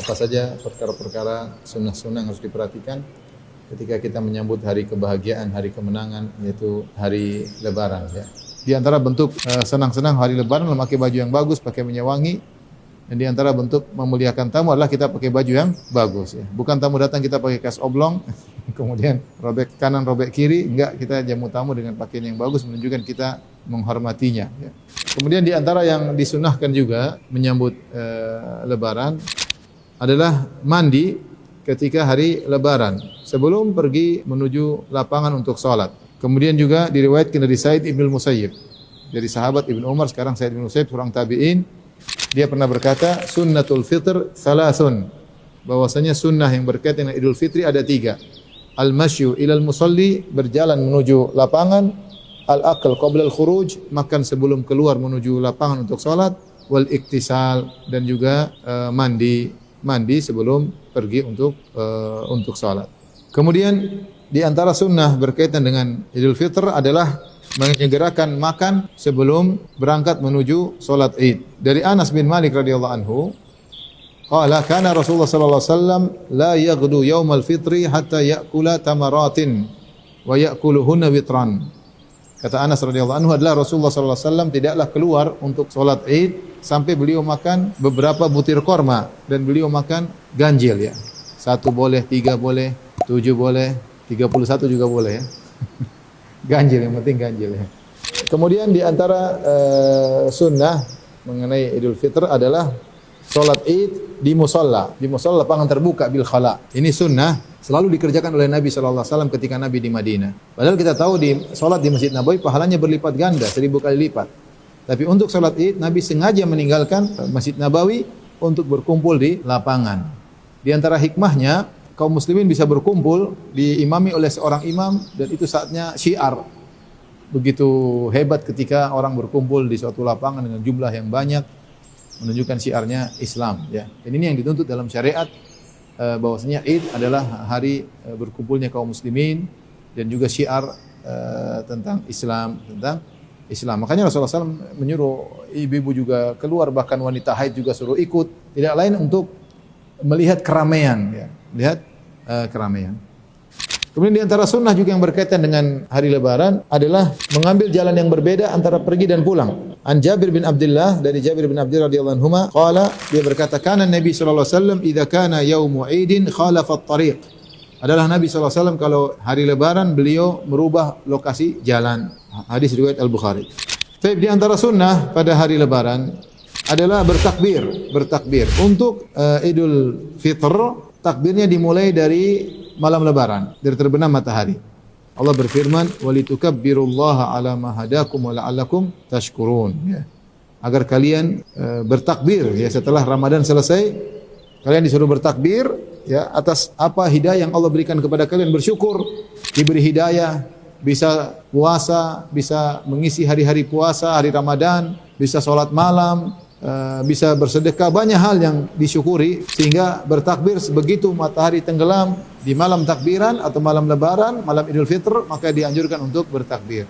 Apa saja perkara-perkara sunnah-sunnah yang harus diperhatikan ketika kita menyambut hari kebahagiaan, hari kemenangan, yaitu hari Lebaran. Ya. Di antara bentuk senang-senang hari Lebaran memakai baju yang bagus, pakai minyak wangi. Dan di antara bentuk memuliakan tamu adalah kita pakai baju yang bagus. Ya. Bukan tamu datang kita pakai kaos oblong, kemudian robek kanan, robek kiri. Enggak, kita jamu tamu dengan pakaian yang bagus, menunjukkan kita menghormatinya. Ya. Kemudian di antara yang disunahkan juga menyambut Lebaran adalah mandi ketika hari Lebaran sebelum pergi menuju lapangan untuk sholat. Kemudian juga diriwayatkan dari Sa'id ibn Musayyib, dari sahabat Ibn Umar, sekarang Sa'id ibn Musayyib, seorang tabi'in. Dia pernah berkata, sunnatul fitr salasun, bahwasanya sunnah yang berkaitan dengan Idul Fitri ada 3. Al-masyu ilal musalli, berjalan menuju lapangan. Al-akal qabla al-khuruj, makan sebelum keluar menuju lapangan untuk salat. Wal iktisal, dan juga mandi sebelum pergi untuk salat. Kemudian di antara sunnah berkaitan dengan Idul Fitr adalah menyegerakan makan sebelum berangkat menuju salat Id. Dari Anas bin Malik radhiyallahu anhu, qala kana Rasulullah sallallahu alaihi wasallam la yaghdu yaumal fitri hatta ya'kula tamaratin wa ya'kuluhunna witran. Kata Anas radhiyallahu anhu adalah Rasulullah sallallahu alaihi wasallam tidaklah keluar untuk salat Id sampai beliau makan beberapa butir korma, dan beliau makan ganjil ya. 1 boleh, 3 boleh, 7 boleh, 31 juga boleh ya. Ganjil, yang penting ganjil ya. Kemudian di antara sunnah mengenai Idul Fitr adalah salat Id di musalla lapangan terbuka bil khala. Ini sunnah selalu dikerjakan oleh Nabi sallallahu alaihi wasallam ketika Nabi di Madinah. Padahal kita tahu di salat di Masjid Nabawi pahalanya berlipat ganda, 1000 kali lipat. Tapi untuk salat Id Nabi sengaja meninggalkan Masjid Nabawi untuk berkumpul di lapangan. Di antara hikmahnya, kaum muslimin bisa berkumpul diimami oleh seorang imam, dan itu saatnya syiar. Begitu hebat ketika orang berkumpul di suatu lapangan dengan jumlah yang banyak, menunjukkan syiarnya Islam ya. Dan ini yang dituntut dalam syariat, bahwasanya Id adalah hari berkumpulnya kaum muslimin dan juga syiar tentang Islam. Makanya Rasulullah SAW menyuruh ibu-ibu juga keluar, bahkan wanita haid juga suruh ikut. Tidak lain untuk melihat keramaian ya. Keramaian. Kemudian di antara sunnah juga yang berkaitan dengan hari Lebaran adalah mengambil jalan yang berbeda antara pergi dan pulang. An Jabir bin Abdullah, dari Jabir bin Abdullah radhiyallahu anhuma, qala, dia berkata, kana Nabi sallallahu alaihi wasallam idza kana yaumu Idin khalafa at-tariq. Adalah Nabi sallallahu alaihi wasallam kalau hari Lebaran beliau merubah lokasi jalan. Hadis riwayat Al-Bukhari. Di antara sunnah pada hari Lebaran adalah bertakbir. Untuk Idul Fitr, takbirnya dimulai dari malam Lebaran, dari terbenam matahari. Allah berfirman, "Walitukabbirullaha 'ala ma hadakum wa la'allakum tashkurun." Ya. Agar kalian bertakbir ya, setelah Ramadan selesai, kalian disuruh bertakbir ya atas apa hidayah yang Allah berikan kepada kalian, bersyukur diberi hidayah, bisa puasa, bisa mengisi hari-hari puasa, hari Ramadan, bisa salat malam, bisa bersedekah, banyak hal yang disyukuri, sehingga bertakbir begitu matahari tenggelam di malam takbiran atau malam Lebaran, malam Idul Fitr, maka dianjurkan untuk bertakbir.